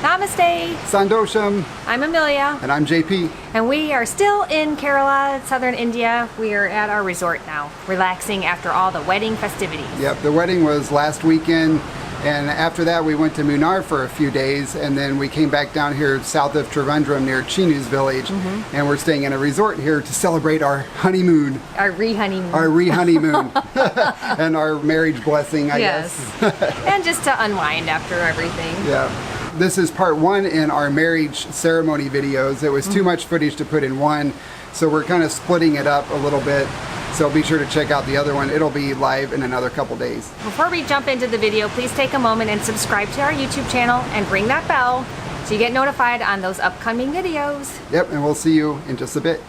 Namaste. Sandosham. I'm Amelia. And I'm JP. And we are still in Kerala, southern India. We are at our resort now, relaxing after all the wedding festivities. Yep, the wedding was last weekend. And after that, we went to Munnar for a few days, and then we came back down here south of Trivandrum near Chinnu's village, and we're staying in a resort here to celebrate our honeymoon. Our re-honeymoon. Our re-honeymoon. And our marriage blessing, I guess. And just to unwind after everything. Yeah. This is part one in our marriage ceremony videos. It was too much footage to put in one, so we're kind of splitting it up a little bit. So be sure to check out the other one. It'll be live in another couple days. Before we jump into the video, please take a moment and subscribe to our YouTube channel and ring that bell so you get notified on those upcoming videos. Yep, and we'll see you in just a bit.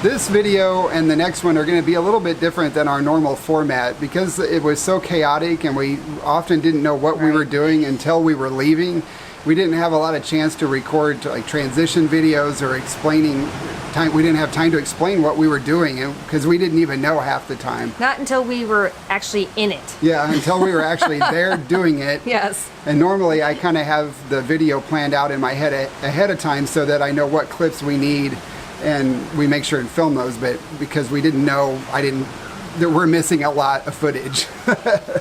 This video and the next one are going to be a little bit different than our normal format because it was so chaotic and we often didn't know what we were doing until we were leaving. We didn't have a lot of chance to record like transition videos or explaining time. We didn't have time to explain what we were doing because we didn't even know half the time. Not until we were actually in it. Yeah, until we were actually there doing it. Yes. And normally I kind of have the video planned out in my head ahead of time so that I know what clips we need. And we make sure to film those, but because we didn't know, that we're missing a lot of footage.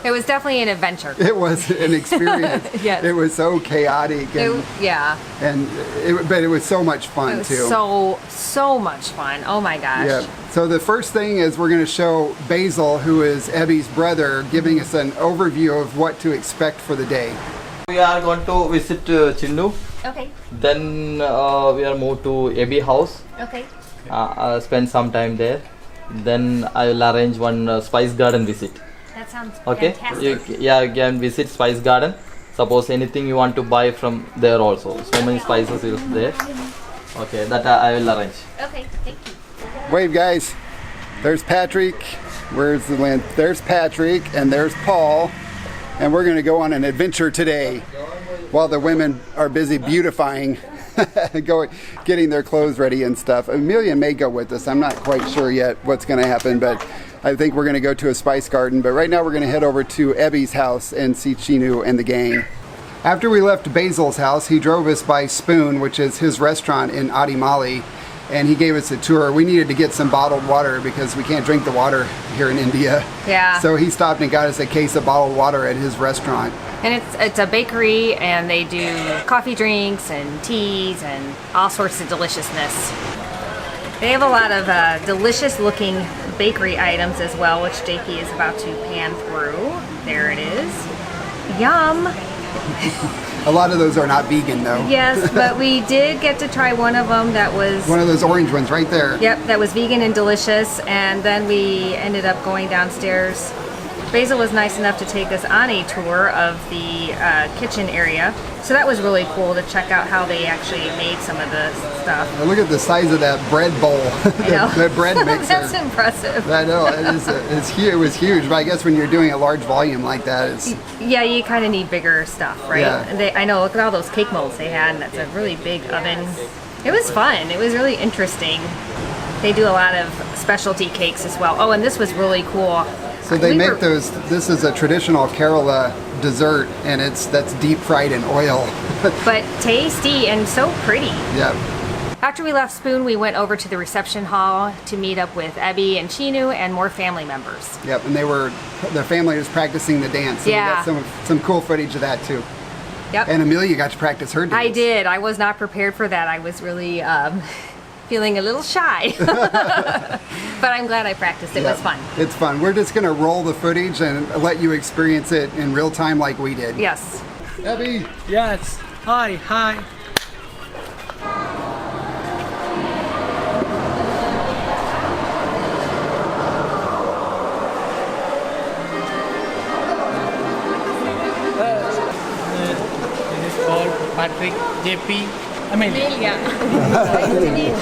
It was definitely an adventure. It was an experience. Yes. It was so chaotic. And, but it was so much fun too. So much fun. Oh my gosh. Yeah. So the first thing is we're going to show Basil, who is Ebby's brother, giving us an overview of what to expect for the day. We are going to visit Chinnu. Okay. Then we are moved to Abin house. Okay. Spend some time there. Then I will arrange one spice garden visit. That sounds fantastic. You can visit spice garden. Suppose anything you want to buy from there also. So many spices is there. Okay, that I will arrange. Okay, thank you. Wave, guys. There's Patrick. Where's the land? There's Patrick and there's Paul. And we're going to go on an adventure today while the women are busy beautifying, getting their clothes ready and stuff. Amelia may go with us. I'm not quite sure yet what's going to happen, but I think we're going to go to a spice garden. But right now we're going to head over to Ebby's house and see Chinnu and the gang. After we left Basil's house, he drove us by Spoon, which is his restaurant in Adimali, and he gave us a tour. We needed to get some bottled water because we can't drink the water here in India. Yeah. So he stopped and got us a case of bottled water at his restaurant. And it's a bakery, and they do coffee drinks and teas and all sorts of deliciousness. They have a lot of delicious looking bakery items as well, which JP is about to pan through. There it is. Yum. A lot of those are not vegan though. Yes, but we did get to try one of them that was... One of those orange ones right there. Yep, that was vegan and delicious, and then we ended up going downstairs. Basil was nice enough to take us on a tour of the kitchen area. So that was really cool to check out how they actually made some of the stuff. Now look at the size of that bread bowl, the bread mixer. That's impressive. I know, it was huge, but I guess when you're doing a large volume like that, it's... Yeah, you kind of need bigger stuff, right? Yeah. I know, look at all those cake molds they had, and that's a really big oven. It was fun. It was really interesting. They do a lot of specialty cakes as well. Oh, and this was really cool. So they make those, this is a traditional Kerala dessert, and that's deep fried in oil. But tasty and so pretty. Yeah. After we left Spoon, we went over to the reception hall to meet up with Abby and Chinnu and more family members. Yep, and the family was practicing the dance. So yeah. We got some cool footage of that too. Yep. And Amelia got to practice her dance. I did. I was not prepared for that. I was really feeling a little shy. But I'm glad I practiced. It was fun. It's fun. We're just going to roll the footage and let you experience it in real time like we did. Yes. Abby. Yes. Hi. This is called Patrick, JP, Amelia. Nice to meet you.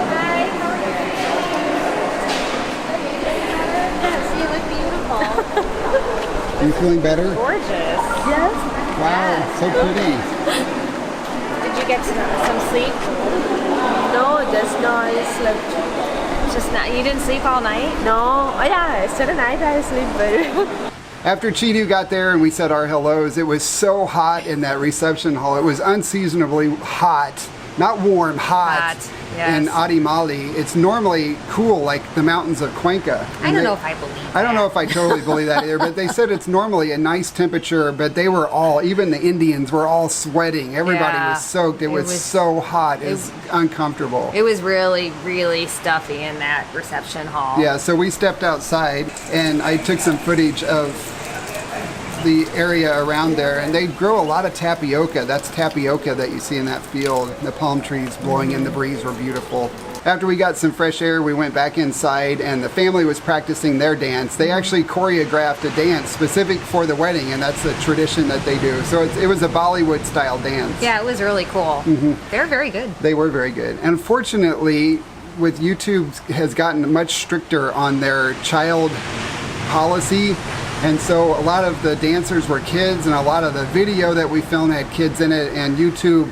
Hi. Yes, you look beautiful. Are you feeling better? Gorgeous. Yes. Wow, so pretty. Did you get some sleep? No, just no. I slept. Just not. You didn't sleep all night? No. Oh yeah, yesterday night I sleep very. After Chinnu got there and we said our hellos, it was so hot in that reception hall. It was unseasonably hot. Not warm, hot. Yes. In Adimali. It's normally cool like the mountains of Cuenca. I don't know if I believe that. I don't know if I totally believe that either, but they said it's normally a nice temperature, but they were all, even the Indians were all sweating. Everybody Yeah. was soaked. It was so hot. It was uncomfortable. It was really, really stuffy in that reception hall. Yeah, so we stepped outside and I took some footage of the area around there, and they grow a lot of tapioca. That's tapioca that you see in that field. The palm trees blowing in the breeze were beautiful. After we got some fresh air, we went back inside and the family was practicing their dance. They actually choreographed a dance specific for the wedding, and that's the tradition that they do. So it was a Bollywood style dance. Yeah, it was really cool. They're very good. They were very good. Unfortunately, with YouTube has gotten much stricter on their child policy, and so a lot of the dancers were kids, and a lot of the video that we filmed had kids in it, and YouTube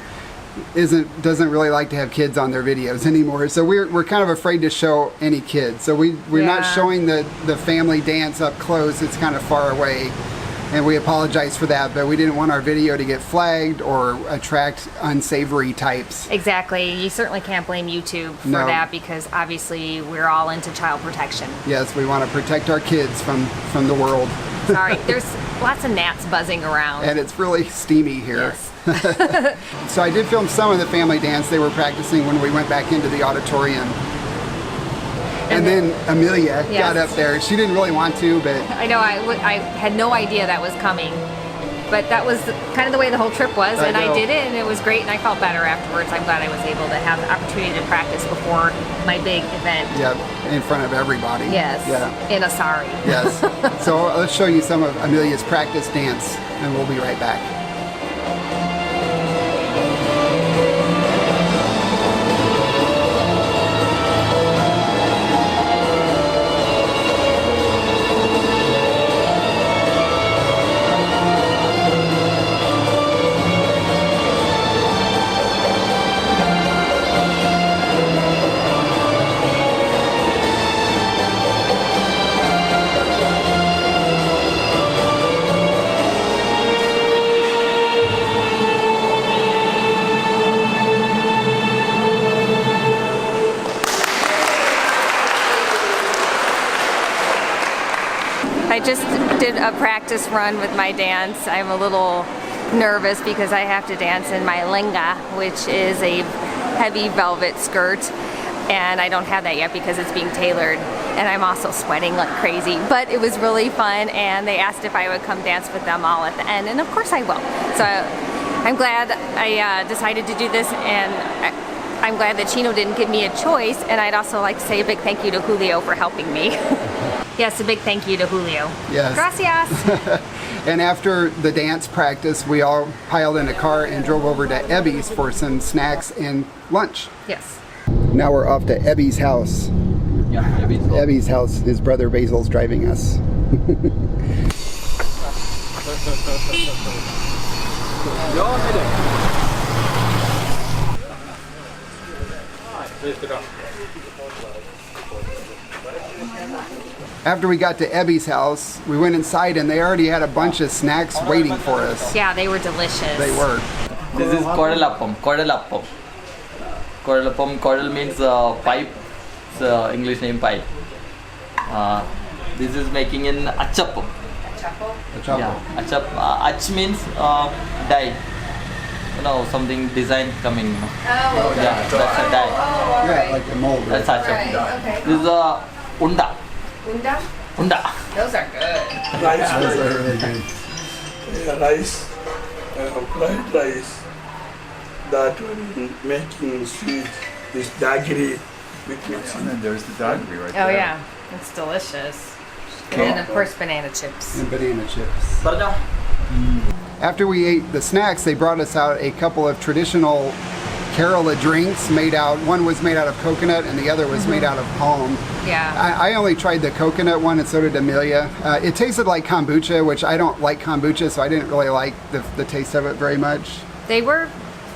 doesn't really like to have kids on their videos anymore. So we're kind of afraid to show any kids. So we're not showing the family dance up close. It's kind of far away. And we apologize for that, but we didn't want our video to get flagged or attract unsavory types. Exactly. You certainly can't blame YouTube for that, because obviously we're all into child protection. Yes, we want to protect our kids from the world. Sorry, there's lots of gnats buzzing around. And it's really steamy here. Yes. So I did film some of the family dance they were practicing when we went back into the auditorium. And then Amelia got up there. She didn't really want to, but... I know, I had no idea that was coming. But that was kind of the way the whole trip was, and I did it, and it was great, and I felt better afterwards. I'm glad I was able to have the opportunity to practice before my big event. Yep, in front of everybody. Yes, in a sari. Yes. So let's show you some of Amelia's practice dance, and we'll be right back. I just did a practice run with my dance. I'm a little nervous because I have to dance in my lenga, which is a heavy velvet skirt, and I don't have that yet because it's being tailored, and I'm also sweating like crazy. But it was really fun, and they asked if I would come dance with them all at the end, and of course I will. So I'm glad I decided to do this, and I'm glad that Chinnu didn't give me a choice, and I'd also like to say a big thank you to Julio for helping me. Yes, a big thank you to Julio. Yes. Gracias. And after the dance practice, we all piled in a car and drove over to Ebby's for some snacks and lunch. Yes. Now we're off to Ebby's house. Yeah, Ebby's house. His brother Basil's driving us. After we got to Ebby's house, we went inside and they already had a bunch of snacks waiting for us. Yeah, they were delicious. They were. This is kodalappam. Kodalappam. Kodalappam. Kodal means pipe. It's English name pipe. This is making in achappam. Achappam. Yeah, ach means dye. You know, something design coming. You know. Oh, okay. Yeah, that's a dye. Yeah, like a mold. That's achappam. Right, okay. This is a unda. Unda? Unda. Those are good. Rice, Those are really good. rice, fried rice. That one making sweet. This daiquiri with mixing. And then there's the daiquiri right Oh there. yeah, it's delicious. And then of course banana chips. And banana chips. Barja. After we ate the snacks, they brought us out a couple of traditional Kerala drinks made out. One was made out of coconut and the other was made out of palm. Yeah. I only tried the coconut one and so did Amelia. It tasted like kombucha, which I don't like kombucha, so I didn't really like the taste of it very much. They were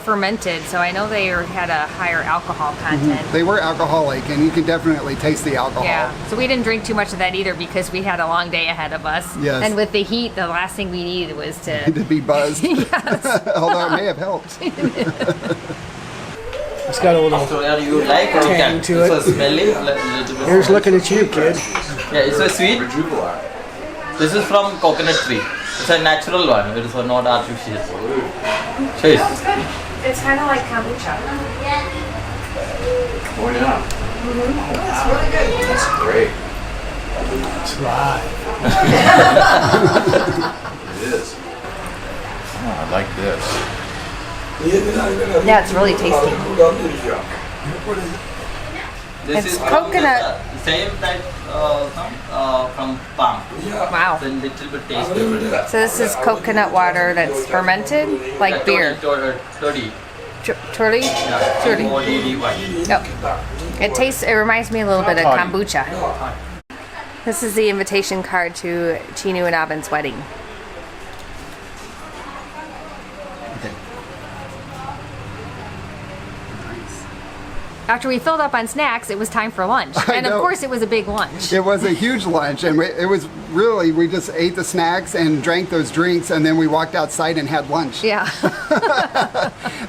fermented, so I know they had a higher alcohol content. They were alcoholic, and you can definitely taste the alcohol. Yeah, so we didn't drink too much of that either because we had a long day ahead of us. Yes. And with the heat, the last thing we needed was to... To be buzzed. Yes. Although it may have helped. It's got a little. So you like or you Tang can? to It's it. a smelly, little bit. Here's looking at you, kid. Yeah, it's a sweet. This is from coconut tree. It's a natural one. It is not artificial. Cheers. It's kind of like kombucha. Oh yeah. It's really good. That's great. Try. It is. Oh, I like this. Yeah, it's really tasty. This It's is coconut. From the same type from palm. Wow. It's a little bit taste different. So this is coconut water that's fermented like beer. Toddy. Turley? Turley. Toddy. Oh. It reminds me a little bit of kombucha. This is the invitation card to Chinnu and Abin's wedding. After we filled up on snacks, it was time for lunch. And of know. course, it was a big lunch. It was a huge lunch, and it was really, we just ate the snacks and drank those drinks, and then we walked outside and had lunch. Yeah.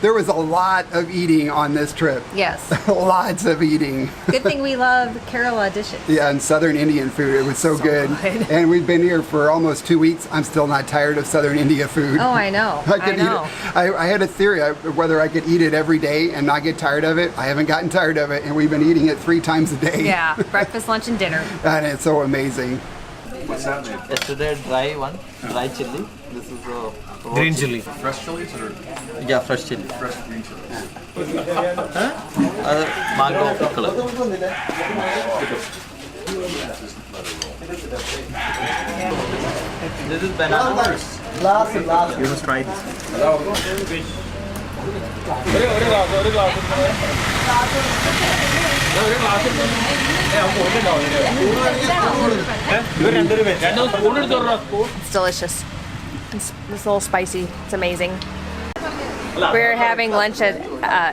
There was a lot of eating on this trip. Yes. Lots of eating. Good thing we love Kerala dishes. Yeah, and Southern Indian food. It was so good. And we've been here for almost 2 weeks. I'm still not tired of Southern India food. Oh, I know. I know. I had a theory whether I could eat it every day and not get tired of it. I haven't gotten tired of it, and we've been eating it 3 times a day. Yeah, breakfast, lunch, and dinner. And it's so amazing. Yesterday dry chili. This is Green chili. Fresh chilies or yeah, fresh chili. fresh green chilies? Mango pickle. This is banana. Last. You must try this. It's delicious. It's a little spicy. It's amazing. We're having lunch at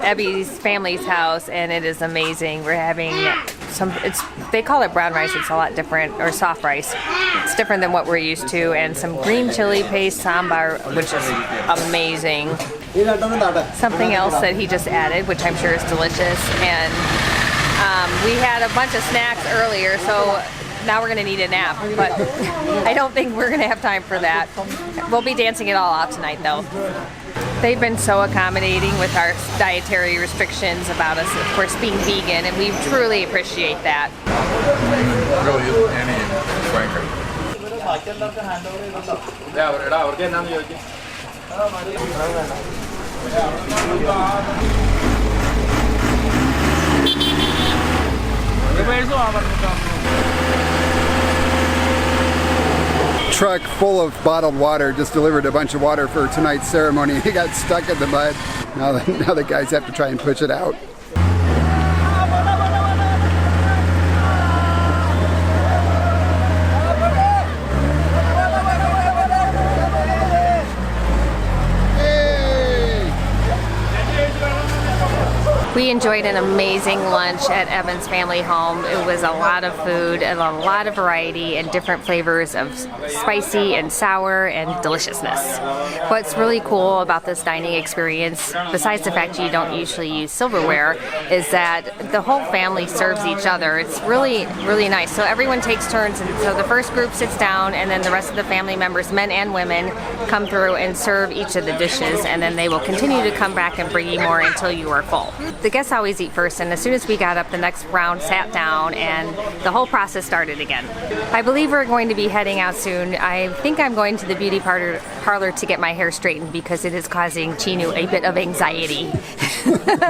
Ebby's family's house, and it is amazing. We're having they call it brown rice. It's a lot different, or soft rice. It's different than what we're used to, and some green chili paste sambar, which is amazing. Something else that he just added, which I'm sure is delicious, and we had a bunch of snacks earlier, so now we're gonna need a nap, but I don't think we're gonna have time for that. We'll be dancing it all out tonight, though. They've been so accommodating with our dietary restrictions about us, of course, being vegan, and we truly appreciate that. Really, Annie and Cuenca. Truck full of bottled water just delivered a bunch of water for tonight's ceremony. He got stuck in the mud. Now the guys have to try and push it out. We enjoyed an amazing lunch at Evan's family home. It was a lot of food and a lot of variety and different flavors of spicy and sour and deliciousness. What's really cool about this dining experience, besides the fact you don't usually use silverware, is that the whole family serves each other. It's really, really nice. So everyone takes turns, and so the first group sits down, and then the rest of the family members, men and women, come through and serve each of the dishes, and then they will continue to come back and bring you more until you are full. the guests always eat first, and as soon as we got up, the next round sat down, and the whole process started again. I believe we're going to be heading out soon. I think I'm going to the beauty parlor to get my hair straightened because it is causing Chinnu a bit of anxiety.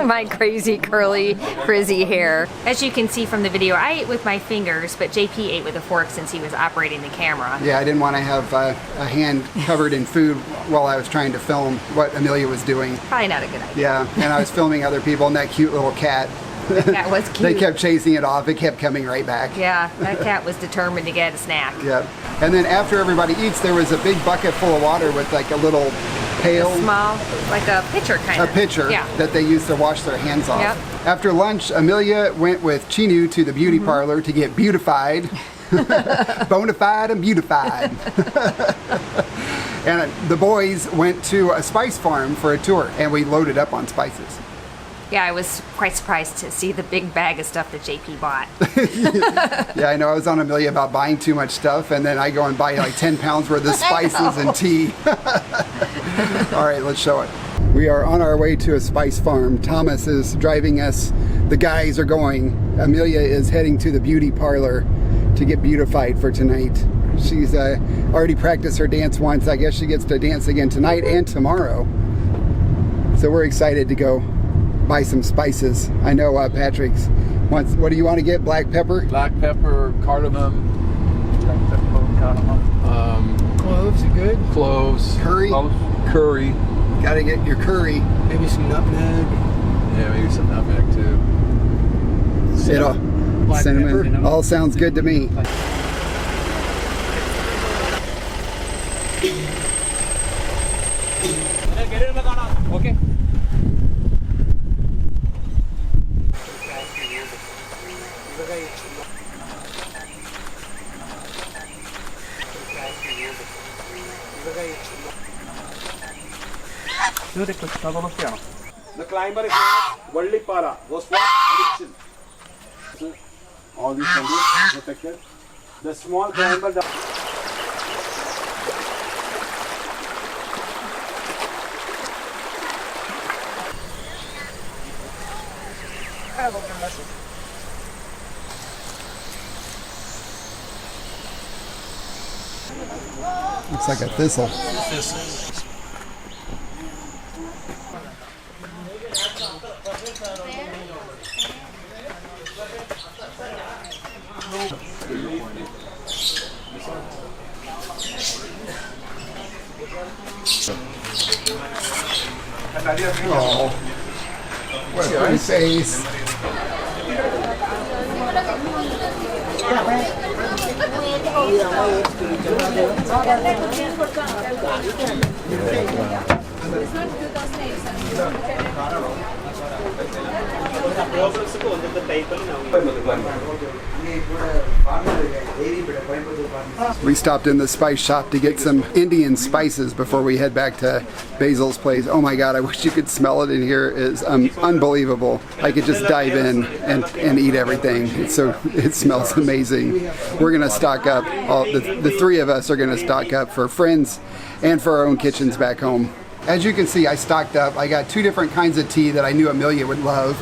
My crazy curly frizzy hair. As you can see from the video, I ate with my fingers, but JP ate with a fork since he was operating the camera. Yeah, I didn't want to have a hand covered in food while I was trying to film what Amelia was doing. Probably not a good idea. Yeah, and I was filming other people and that cute little cat. That was cute. They kept chasing it off. It kept coming right back. Yeah, that cat was determined to get a snack. Yeah. And then after everybody eats, there was a big bucket full of water with like a little pail. Small, like a pitcher kind of. A pitcher that they used to wash their hands off. Yep. After lunch, Amelia went with Chinnu to the beauty parlor to get beautified. Bona fide and beautified. And the boys went to a spice farm for a tour, and we loaded up on spices. Yeah, I was quite surprised to see the big bag of stuff that JP bought. Yeah, I know. I was on Amelia about buying too much stuff, and then I go and buy like 10 pounds worth of spices and tea. All right, let's show it. We are on our way to a spice farm. Thomas is driving us. The guys are going. Amelia is heading to the beauty parlor to get beautified for tonight. She's already practiced her dance once. I guess she gets to dance again tonight and tomorrow. So we're excited to go buy some spices. I know Patrick's wants, what do you want to get? Black pepper? Black pepper, cardamom. Black pepper, cardamom. Cloves are good. Cloves. Curry? Curry. Gotta get your curry. Maybe some nutmeg. Yeah, maybe some nutmeg too. Cinnamon. Pepper. All sounds good to me. Okay. The climber is Vallipara was for addiction. All these can be protected. The small climber. Looks like a thistle. Oh, what a pretty face. We stopped in the spice shop to get some Indian spices before we head back to Basil's place. Oh my God, I wish you could smell it in here. It's unbelievable. I could just dive in and eat everything. It smells amazing. We're gonna stock up. The three of us are gonna stock up for friends and for our own kitchens back home. As you can see, I stocked up. I got 2 different kinds of tea that I knew Amelia would love.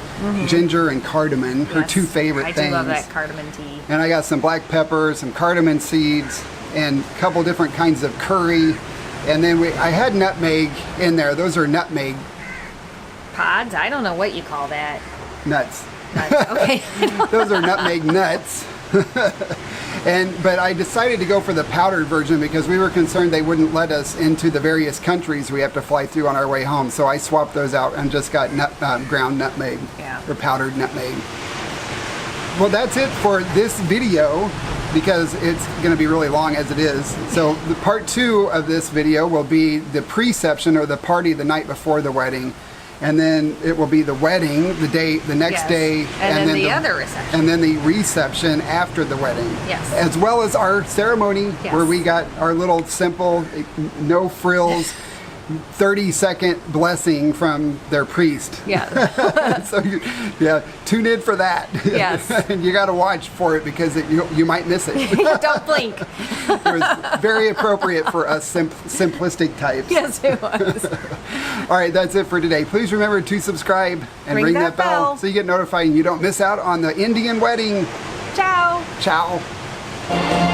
Ginger and cardamom, her 2 favorite things. I do love that cardamom tea. And I got some black pepper, some cardamom seeds, and a couple different kinds of curry. And then I had nutmeg in there. Those are nutmeg Pods? I don't know what you call that. nuts. Okay. Those are nutmeg nuts. But I decided to go for the powdered version because we were concerned they wouldn't let us into the various countries we have to fly through on our way home. So I swapped those out and just got ground nutmeg, or powdered nutmeg. Well, that's it for this video because it's going to be really long as it is. So the part 2 of this video will be the preception, or the party the night before the wedding. And then it will be the wedding, the next day, and then the other reception, and then the reception after the wedding. Yes, as well as our ceremony where we got our little simple, no frills, 30-second blessing from their priest. Yeah. So yeah, tune in for that. Yes. And you got to watch for it because you might miss it. Don't blink. It was very appropriate for us simplistic types. Yes, it was. All right, that's it for today. Please remember to subscribe and ring that bell so you get notified and you don't miss out on the Indian wedding. Ciao. Ciao.